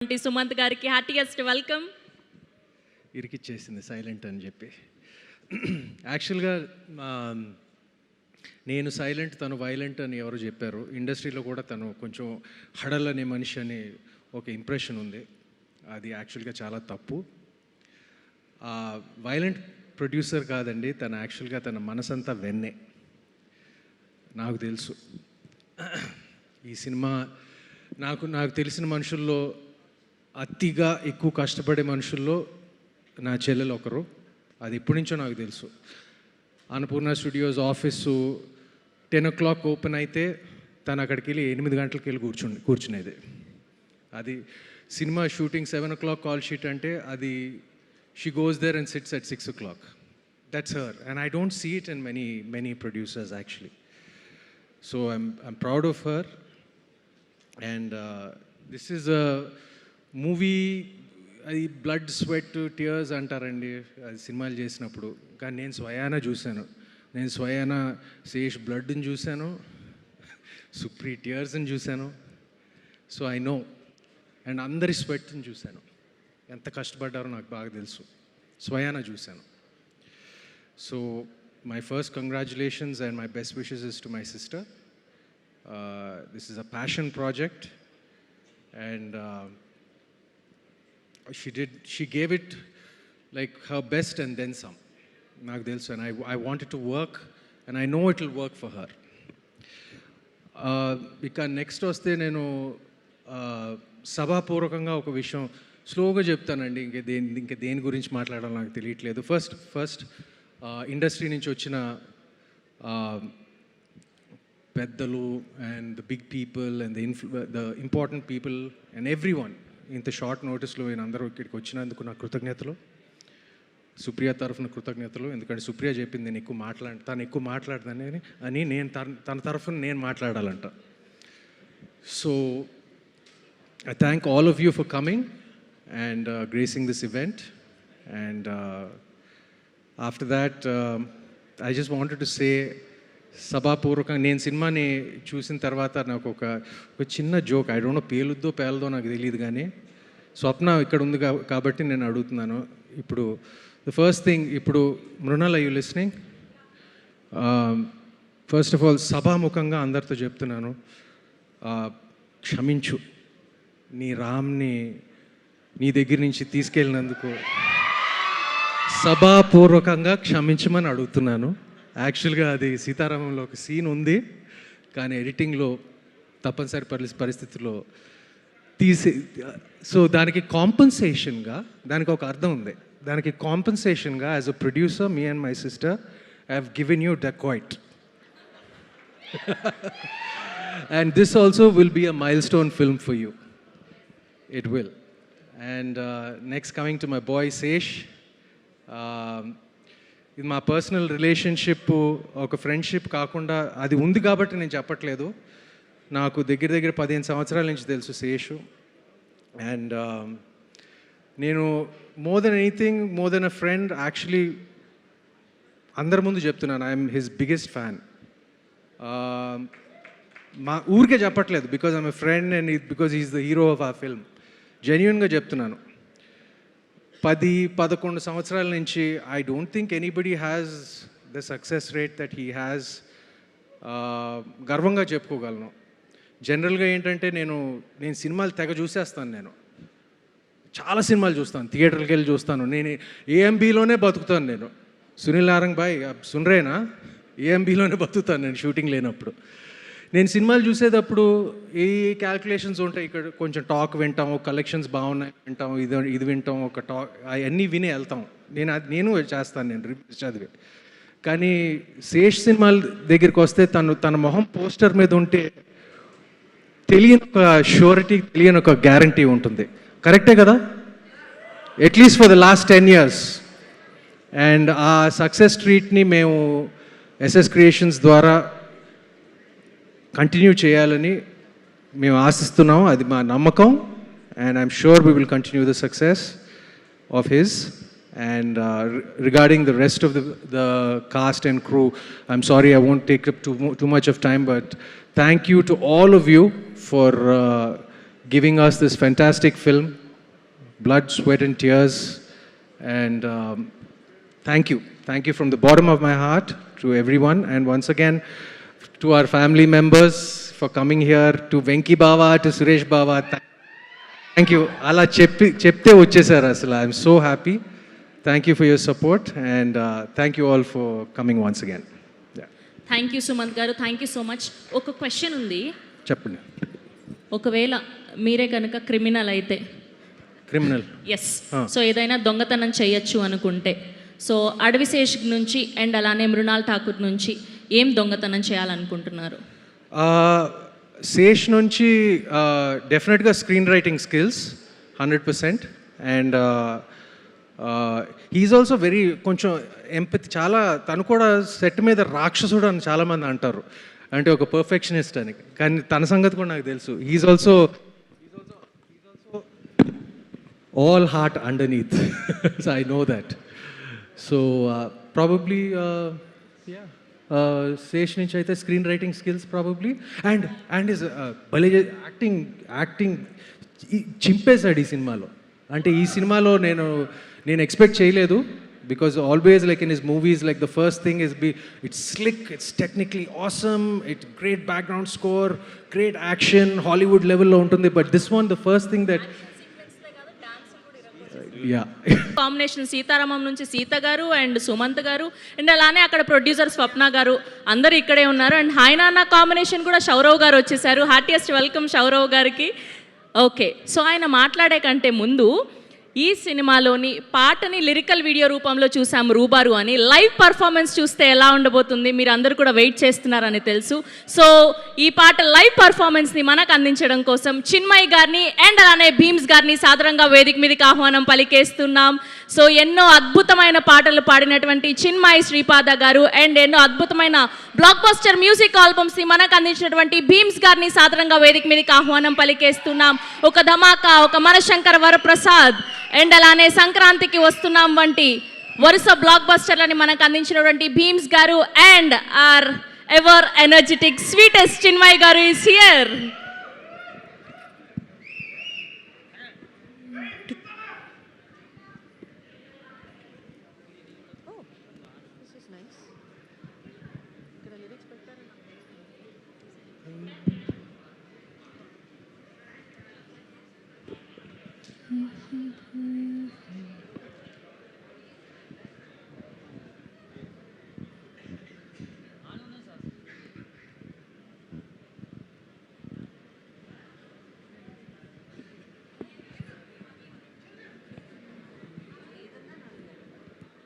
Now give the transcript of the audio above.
సుమంత్ గారికి heartiest welcome. ఇరికిచ్చేసింది silent అని చెప్పి. యాక్చువల్గా నేను సైలెంట్, తను వైలెంట్ అని ఎవరు చెప్పారు. ఇండస్ట్రీలో కూడా తను కొంచెం హడల్ అనే మనిషి అని ఒక ఇంప్రెషన్ ఉంది. అది యాక్చువల్గా చాలా తప్పు. వైలెంట్ ప్రొడ్యూసర్ కాదండి తను. యాక్చువల్గా తన మనసంతా వెన్నే. నాకు తెలుసు ఈ సినిమా నాకు తెలిసిన మనుషుల్లో అతిగా ఎక్కువ కష్టపడే మనుషుల్లో నా చెల్లెలు ఒకరు. అది ఎప్పటి నుంచో నాకు తెలుసు. Annapurna studios office 10 o'clock open అయితే తను అక్కడికి వెళ్ళి 8 గంటలకు వెళ్ళి కూర్చునేది. అది cinema shooting 7 o'clock call sheet అంటే అది she goes there and sits at 6 o'clock. That's her and I don't see it in many producers actually. So I'm proud of her. And this is a movie. అది blood sweat tears అంటారండి అది సినిమాలు చేసినప్పుడు. కానీ నేను స్వయాన చూశాను. నేను స్వయాన శేష్ బ్లడ్ని చూశాను, సుప్రీ టియర్స్ని చూశాను. So I know. అండ్ అందరి స్వెట్ని చూశాను. ఎంత కష్టపడ్డారో నాకు బాగా తెలుసు. స్వయాన చూశాను. So my first congratulations and my best wishes is to my sister. This is a passion project and she gave it like her best and then some. నాకు తెలుసు. and I wanted to work and I know it will work for her. ఇక next వస్తే నేను సభాపూర్వకంగా ఒక విషయం స్లోగా చెప్తానండి. ఇంకా దేని గురించి మాట్లాడాలో నాకు తెలియట్లేదు. ఫస్ట్ ఇండస్ట్రీ నుంచి వచ్చిన పెద్దలు and the big people and the important people and everyone, ఇంత షార్ట్ నోటీస్లో నేను అందరూ ఇక్కడికి వచ్చినందుకు నా కృతజ్ఞతలు. సుప్రియ తరఫున కృతజ్ఞతలు. ఎందుకంటే సుప్రియ చెప్పింది నేను తను ఎక్కువ మాట్లాడదని అని నేను తన తరఫున నేను మాట్లాడాలంట. So I thank all of you for coming and gracing this event. And after that I just wanted to say సభాపూర్వకంగా నేను సినిమాని చూసిన తర్వాత నాకు ఒక చిన్న జోక్, ఐ డోంట్ నో పేలుద్దో పేలదో నాకు తెలియదు, కానీ స్వప్న ఇక్కడ ఉంది కాబట్టి నేను అడుగుతున్నాను. ఇప్పుడు ద ఫస్ట్ థింగ్, ఇప్పుడు Mrunal, are you listening? First of all సభాముఖంగా అందరితో చెప్తున్నాను, క్షమించు. నీ రామ్ని నీ దగ్గర నుంచి తీసుకెళ్ళినందుకు సభాపూర్వకంగా క్షమించమని అడుగుతున్నాను. యాక్చువల్గా అది సీతారామంలో ఒక సీన్ ఉంది, కానీ ఎడిటింగ్లో తప్పనిసరి పరిస్థితుల్లో సో దానికి కాంపన్సేషన్గా, దానికి ఒక అర్థం ఉంది. దానికి కాంపన్సేషన్గా as a producer, me and my sister I have given you Dacoit. And this also will be a milestone film for you. It will. And next coming to my boy Sesh. ఇది మా personal relationship, ఒక friendship కాకుండా అది ఉంది కాబట్టి నేను చెప్పట్లేదు. నాకు దగ్గర 15 సంవత్సరాల నుంచి తెలుసు శేషు. అండ్ నేను more than anything, more than a friend, actually అందరి ముందు చెప్తున్నాను, ఐఎమ్ హిస్ బిగ్గెస్ట్ ఫ్యాన్. మా ఊరికే చెప్పట్లేదు because I'm a friend and because he's the hero of ఆ ఫిల్మ్. జెన్యూన్గా చెప్తున్నాను. 10-11 సంవత్సరాల నుంచి I don't think anybody has the success rate that he has. గర్వంగా చెప్పుకోగలను. జనరల్గా ఏంటంటే నేను సినిమాలు తెగ చూసేస్తాను. నేను చాలా సినిమాలు చూస్తాను, థియేటర్కి వెళ్ళి చూస్తాను. నేను ఏఎంబీలోనే బతుకుతాను. నేను సునీల్ నారంగ్ బాయ్ సున్రేనా ఏఎంబీలోనే బతుకుతాను నేను షూటింగ్ లేనప్పుడు. నేను సినిమాలు చూసేటప్పుడు ఏ క్యాల్కులేషన్స్ ఉంటాయి, ఇక్కడ కొంచెం టాక్ వింటాం, కలెక్షన్స్ బాగున్నాయి వింటాం, ఇది వింటాం, ఒక టాక్ అవన్నీ విని వెళ్తాం. నేను చేస్తాను, నేను రివ్యూస్ చదివి. కానీ శేష్ సినిమాల దగ్గరికి వస్తే తన మొహం పోస్టర్ మీద ఉంటే తెలియని ఒక షూరిటీ, తెలియని ఒక గ్యారంటీ ఉంటుంది. కరెక్టే కదా? At least for the last 10 years. And ఆ సక్సెస్ స్ట్రీట్ని మేము ఎస్ఎస్ క్రియేషన్స్ ద్వారా కంటిన్యూ చేయాలని మేము ఆశిస్తున్నాం. అది మా నమ్మకం. And I'm sure we will continue the success of his. And regarding the rest of the cast and crew, I'm sorry I won't take up too much of time, but thank you to all of you for giving us this fantastic film, blood, sweat, and tears. And thank you from the bottom of my heart to everyone. And once again, to our family members for coming here, to Venki Baba, to Suresh Baba. Thank you. Ala chepte vachesar asla. I'm so happy. Thank you for your support, and thank you all for coming once again. Yeah. Thank you Sumanth గారు, thank you so much. ఒక question ఉంది. చెప్పండి. ఒకవేళ మీరే కనుక criminal అయితే, criminal, yes, so ఏదైనా దొంగతనం చేయొచ్చు అనుకుంటే, సో అడవిశేష్ నుంచి అండ్ అలానే మృణాల్ ఠాకూర్ నుంచి ఏం దొంగతనం చేయాలనుకుంటున్నారు? శేష్ నుంచి డెఫినెట్గా screen writing skills 100%. And he's also very కొంచెం ఎంపతి, చాలా తను కూడా సెట్ మీద రాక్షసుడు అని చాలామంది అంటారు, అంటే ఒక పర్ఫెక్షనిస్ట్ అని. కానీ తన సంగతి కూడా నాకు తెలుసు. He's also all heart underneath. So I know that. So probably Sesh nunchi aithe screen writing skills probably, and his acting చింపేశాడు ఈ సినిమాలో. అంటే ఈ సినిమాలో నేను ఎక్స్పెక్ట్ చేయలేదు, because always like in his movies, like the first thing is it's slick, it's technically awesome, it's great background score, great action, Hollywood level lo untundi. But this one, the first thing that combination Sita Ramam నుంచి సీత గారు and Sumanth గారు and అలానే అక్కడ producer స్వప్న గారు అందరూ ఇక్కడే ఉన్నారు. And hi నాన్న కాంబినేషన్ కూడా శౌరవ్ గారు వచ్చేసారు. హార్టియెస్ట్ వెల్కమ్ శౌరవ్ గారికి. ఓకే, సో ఆయన మాట్లాడే కంటే ముందు ఈ సినిమాలోని పాటని లిరికల్ వీడియో రూపంలో చూసాం రూబారు అని. లైవ్ పర్ఫార్మెన్స్ చూస్తే ఎలా ఉండబోతుంది మీరు అందరూ కూడా వెయిట్ చేస్తున్నారని తెలుసు. సో ఈ పాట లైవ్ పర్ఫార్మెన్స్ని మనకు అందించడం కోసం చిన్మయ్ గారిని అండ్ అలానే భీమ్స్ గారిని సాదరంగా వేదిక మీదకి ఆహ్వానం పలికేస్తున్నాం. సో ఎన్నో అద్భుతమైన పాటలు పాడినటువంటి చిన్మయ్ శ్రీపాద గారు అండ్ ఎన్నో అద్భుతమైన బ్లాక్ బస్టర్ మ్యూజిక్ ఆల్బమ్స్ని మనకు అందించినటువంటి భీమ్స్ గారిని సాదరంగా వేదిక మీదకి ఆహ్వానం పలికేస్తున్నాం. ఒక ధమాకా, ఒక మనశంకర్ వరప్రసాద్ అండ్ అలానే సంక్రాంతికి వస్తున్నాం వంటి వరుస బ్లాక్ బస్టర్లని మనకు అందించినటువంటి భీమ్స్ గారు and are ever energetic sweetest Chinmay గారు ఈస్ హియర్.